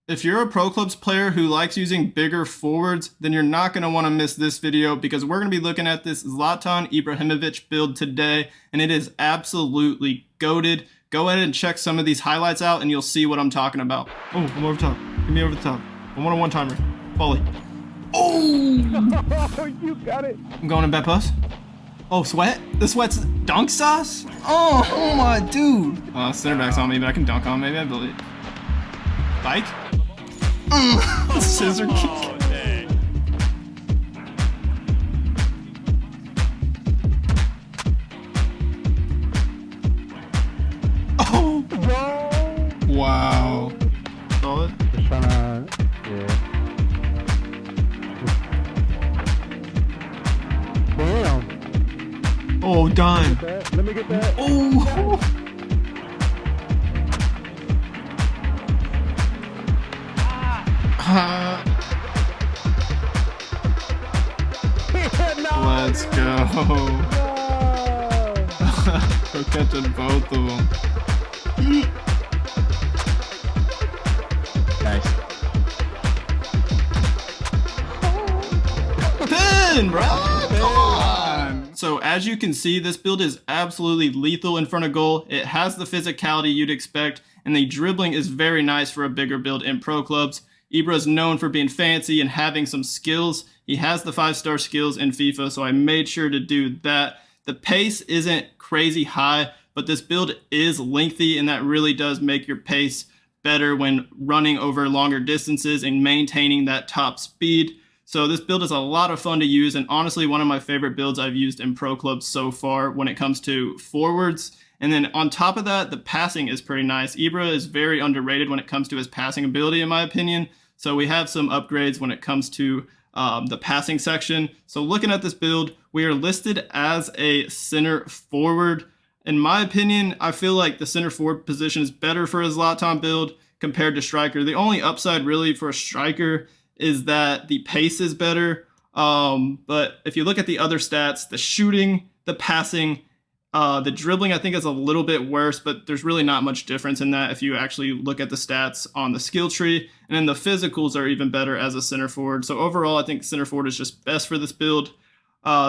If you're a Pro Clubs player who likes using bigger forwards, then you're not going to want to miss this video because we're going to be looking at this Zlatan Ibrahimovic build today, and it is absolutely goated. Go ahead and check some of these highlights out and you'll see what I'm talking about. Oh, I'm over the top. Give me over the top. I want a one-timer. Volley. Oh! You got it. I'm going in back post. Oh, sweat? The sweat's dunk sauce? Oh my dude. Center back's on me, but I can dunk on maybe, I believe. Bike? Scissor kick. Oh, dang. Oh! Wow. Solid. Just trying to, yeah. Damn. Oh, done. Let me get that. Oh! Let's go. We're catching both of them. Nice. Pin, bro! Come on! So as you can see, this build is absolutely lethal in front of goal. It has the physicality you'd expect, and the dribbling is very nice for a bigger build in Pro Clubs. Ibra is known for being fancy and having some skills. He has the 5-star skills in FIFA, so I made sure to do that. The pace isn't crazy high, but this build is lengthy, and that really does make your pace better when running over longer distances and maintaining that top speed. So this build is a lot of fun to use, and honestly one of my favorite builds I've used in Pro Clubs so far when it comes to forwards. And then on top of that, the passing is pretty nice. Ibra is very underrated when it comes to his passing ability, in my opinion. So we have some upgrades when it comes to the passing section. So looking at this build, we are listed as a center forward. In my opinion, I feel like the center forward position is better for a Zlatan build compared to striker. The only upside really for a striker is that the pace is better. But if you look at the other stats, the shooting, the passing, the dribbling I think is a little bit worse, but there's really not much difference in that if you actually look at the stats on the skill tree. And then the physicals are even better as a center forward. So overall, I think center forward is just best for this build.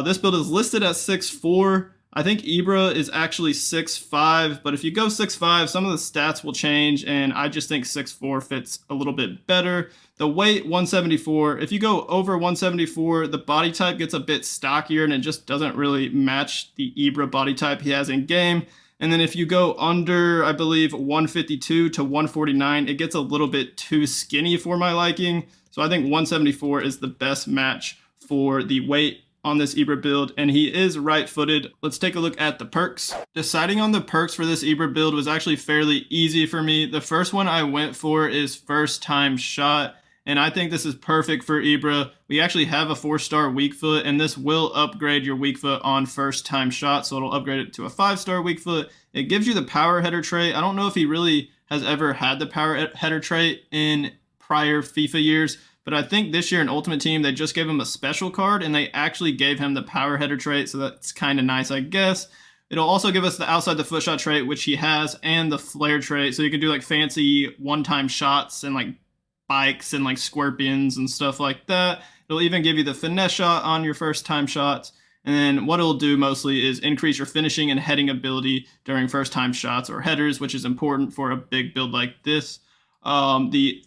This build is listed at 6'4". I think Ibra is actually 6'5", but if you go 6'5", some of the stats will change, and I just think 6'4" fits a little bit better. The weight, 174. If you go over 174, the body type gets a bit stockier, and it just doesn't really match the Ibra body type he has in game. And then if you go under, I believe, 152 to 149, it gets a little bit too skinny for my liking. So I think 174 is the best match for the weight on this Ibra build, and he is right-footed. Let's take a look at the perks. Deciding on the perks for this Ibra build was actually fairly easy for me. The first one I went for is first time shot, and I think this is perfect for Ibra. We actually have a 4-star weak foot, and this will upgrade your weak foot on first time shot, so it'll upgrade it to a 5-star weak foot. It gives you the power header trait. I don't know if he really has ever had the power header trait in prior FIFA years, but I think this year in Ultimate Team, they just gave him a special card, and they actually gave him the power header trait, so that's kind of nice, I guess. It'll also give us the outside the foot shot trait, which he has, and the flare trait, so you can do like fancy one-time shots and like bikes and like scorpions and stuff like that. It'll even give you the finesse shot on your first time shots. And then what it'll do mostly is increase your finishing and heading ability during first time shots or headers, which is important for a big build like this. The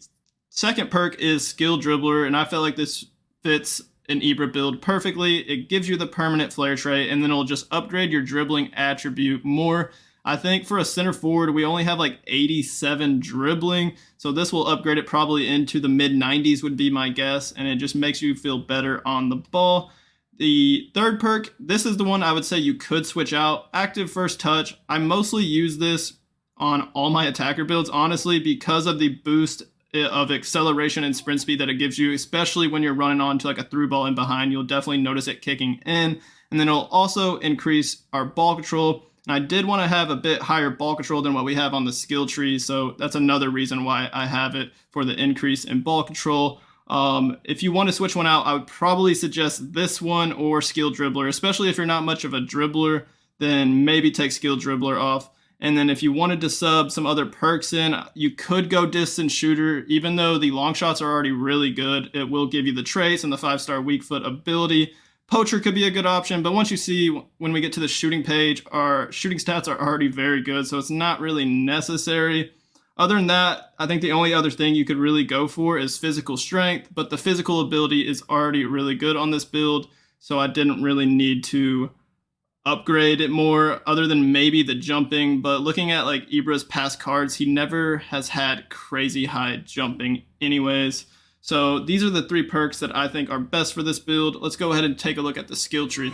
second perk is skill dribbler, and I felt like this fits an Ibra build perfectly. It gives you the permanent flare trait, and then it'll just upgrade your dribbling attribute more. I think for a center forward, we only have like 87 dribbling, so this will upgrade it probably into the mid-90s would be my guess, and it just makes you feel better on the ball. The third perk, this is the one I would say you could switch out. Active first touch. I mostly use this on all my attacker builds, honestly, because of the boost of acceleration and sprint speed that it gives you, especially when you're running onto like a through ball in behind. You'll definitely notice it kicking in, and then it'll also increase our ball control. And I did want to have a bit higher ball control than what we have on the skill tree, so that's another reason why I have it for the increase in ball control. If you want to switch one out, I would probably suggest this one or skill dribbler, especially if you're not much of a dribbler, then maybe take skill dribbler off. And then if you wanted to sub some other perks in, you could go distance shooter. Even though the long shots are already really good, it will give you the trace and the 5-star weak foot ability. Poacher could be a good option, but once you see when we get to the shooting page, our shooting stats are already very good, so it's not really necessary. Other than that, I think the only other thing you could really go for is physical strength, but the physical ability is already really good on this build, so I didn't really need to upgrade it more other than maybe the jumping. But looking at like Ibra's past cards, he never has had crazy high jumping anyways. So these are the 3 perks that I think are best for this build. Let's go ahead and take a look at the skill tree.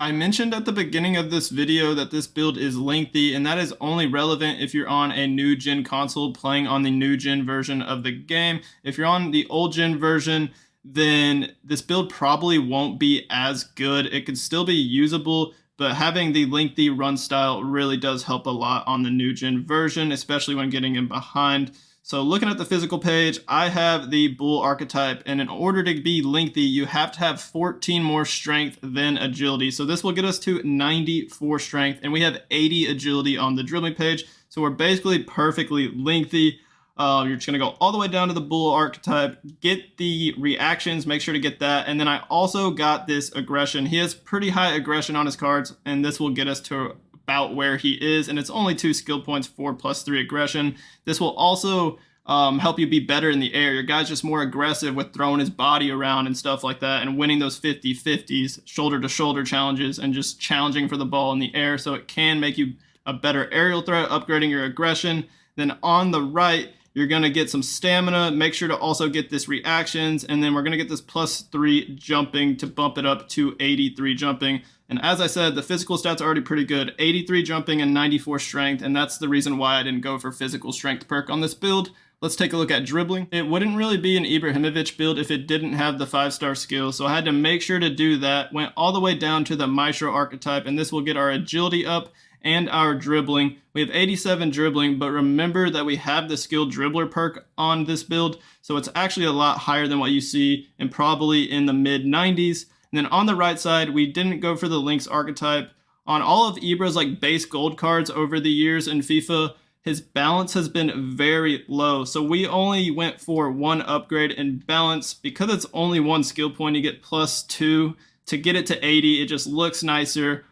I mentioned at the beginning of this video that this build is lengthy, and that is only relevant if you're on a new gen console playing on the new gen version of the game. If you're on the old gen version, then this build probably won't be as good. It could still be usable, but having the lengthy run style really does help a lot on the new gen version, especially when getting in behind. So looking at the physical page, I have the bull archetype, and in order to be lengthy, you have to have 14 more strength than agility. So this will get us to 94 strength, and we have 80 agility on the dribbling page. So we're basically perfectly lengthy. You're just going to go all the way down to the bull archetype, get the reactions, make sure to get that. And then I also got this aggression. He has pretty high aggression on his cards, and this will get us to about where he is. And it's only 2 skill points, 4 plus 3 aggression. This will also help you be better in the air. Your guy's just more aggressive with throwing his body around and stuff like that, and winning those 50-50s, shoulder-to-shoulder challenges, and just challenging for the ball in the air. So it can make you a better aerial threat, upgrading your aggression. Then on the right, you're going to get some stamina. Make sure to also get this reactions. And then we're going to get this plus 3 jumping to bump it up to 83 jumping. And as I said, the physical stats are already pretty good. 83 jumping and 94 strength. And that's the reason why I didn't go for physical strength perk on this build. Let's take a look at dribbling. It wouldn't really be an Ibrahimovic build if it didn't have the 5-star skill. So I had to make sure to do that. Went all the way down to the Maestro archetype. And this will get our agility up and our dribbling. We have 87 dribbling, but remember that we have the skilled dribbler perk on this build, so it's actually a lot higher than what you see, and probably in the mid 90s. And then on the right side, we didn't go for the Lynx archetype. On all of Ibra's like base gold cards over the years in FIFA, his balance has been very low, so we only went for 1 upgrade in balance. Because it's only 1 skill point, you get plus 2 to get it to 80. It just looks nicer.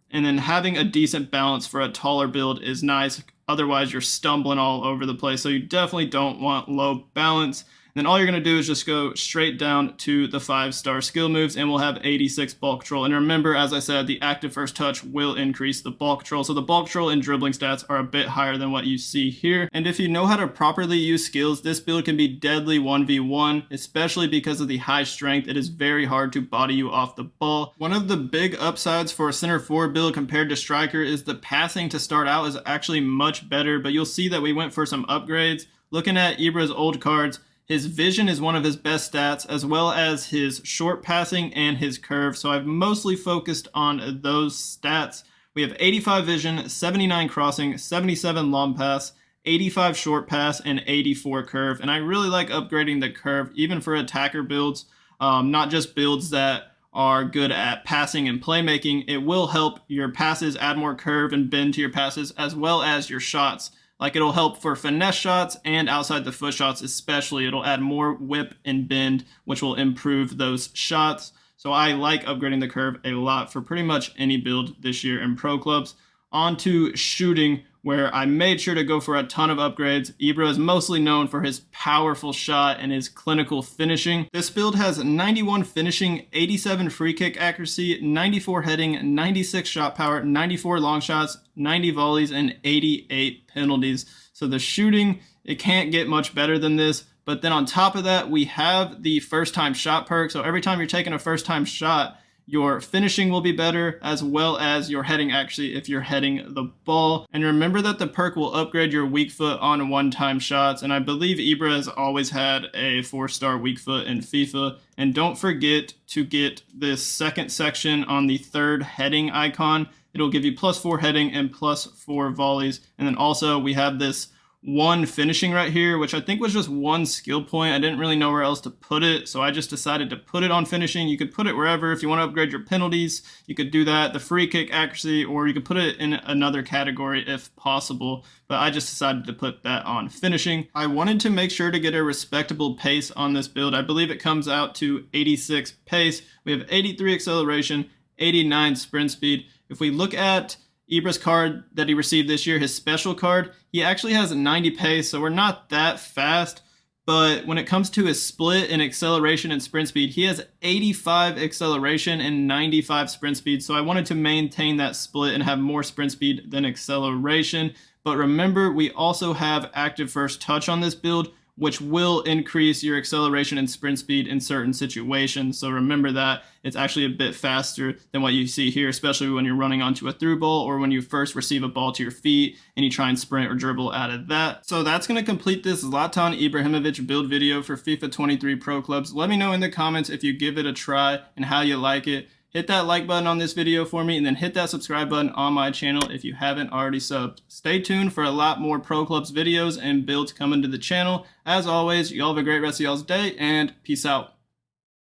And then having a decent balance for a taller build is nice. Otherwise, you're stumbling all over the place. So you definitely don't want low balance. And then all you're going to do is just go straight down to the 5-star skill moves, and we'll have 86 ball control. And remember, as I said, the active first touch will increase the ball control. So the ball control and dribbling stats are a bit higher than what you see here. And if you know how to properly use skills, this build can be deadly 1v1, especially because of the high strength. It is very hard to body you off the ball. One of the big upsides for a center forward build compared to striker is the passing to start out is actually much better, but you'll see that we went for some upgrades. Looking at Ibra's old cards, his vision is one of his best stats, as well as his short passing and his curve. So I've mostly focused on those stats. We have 85 vision, 79 crossing, 77 long pass, 85 short pass, and 84 curve. And I really like upgrading the curve, even for attacker builds, not just builds that are good at passing and playmaking. It will help your passes add more curve and bend to your passes, as well as your shots. Like, it'll help for finesse shots and outside the foot shots especially. It'll add more whip and bend, which will improve those shots. So I like upgrading the curve a lot for pretty much any build this year in pro clubs. On to shooting, where I made sure to go for a ton of upgrades. Ibra is mostly known for his powerful shot and his clinical finishing. This build has 91 finishing, 87 free kick accuracy, 94 heading, 96 shot power, 94 long shots, 90 volleys, and 88 penalties. So the shooting, it can't get much better than this. But then on top of that, we have the first time shot perk. So every time you're taking a first time shot, your finishing will be better, as well as your heading actually if you're heading the ball. And remember that the perk will upgrade your weak foot on one-time shots. And I believe Ibra has always had a 4-star weak foot in FIFA. And don't forget to get this second section on the third heading icon. It'll give you +4 heading and +4 volleys. And then also we have this one finishing right here, which I think was just one skill point. I didn't really know where else to put it, so I just decided to put it on finishing. You could put it wherever. If you want to upgrade your penalties, you could do that, the free kick accuracy, or you could put it in another category if possible, but I just decided to put that on finishing. I wanted to make sure to get a respectable pace on this build. I believe it comes out to 86 pace. We have 83 acceleration, 89 sprint speed. If we look at Ibra's card that he received this year, his special card, he actually has 90 pace, so we're not that fast. But when it comes to his split in acceleration and sprint speed, he has 85 acceleration and 95 sprint speed. So I wanted to maintain that split and have more sprint speed than acceleration. But remember, we also have active first touch on this build, which will increase your acceleration and sprint speed in certain situations. So remember that it's actually a bit faster than what you see here, especially when you're running onto a through ball or when you first receive a ball to your feet and you try and sprint or dribble out of that. So that's going to complete this Zlatan Ibrahimovic build video for FIFA 23 Pro Clubs. Let me know in the comments if you give it a try and how you like it. Hit that like button on this video for me, and then hit that subscribe button on my channel if you haven't already subbed. Stay tuned for a lot more Pro Clubs videos and builds coming to the channel. As always, y'all have a great rest of y'all's day, and peace out.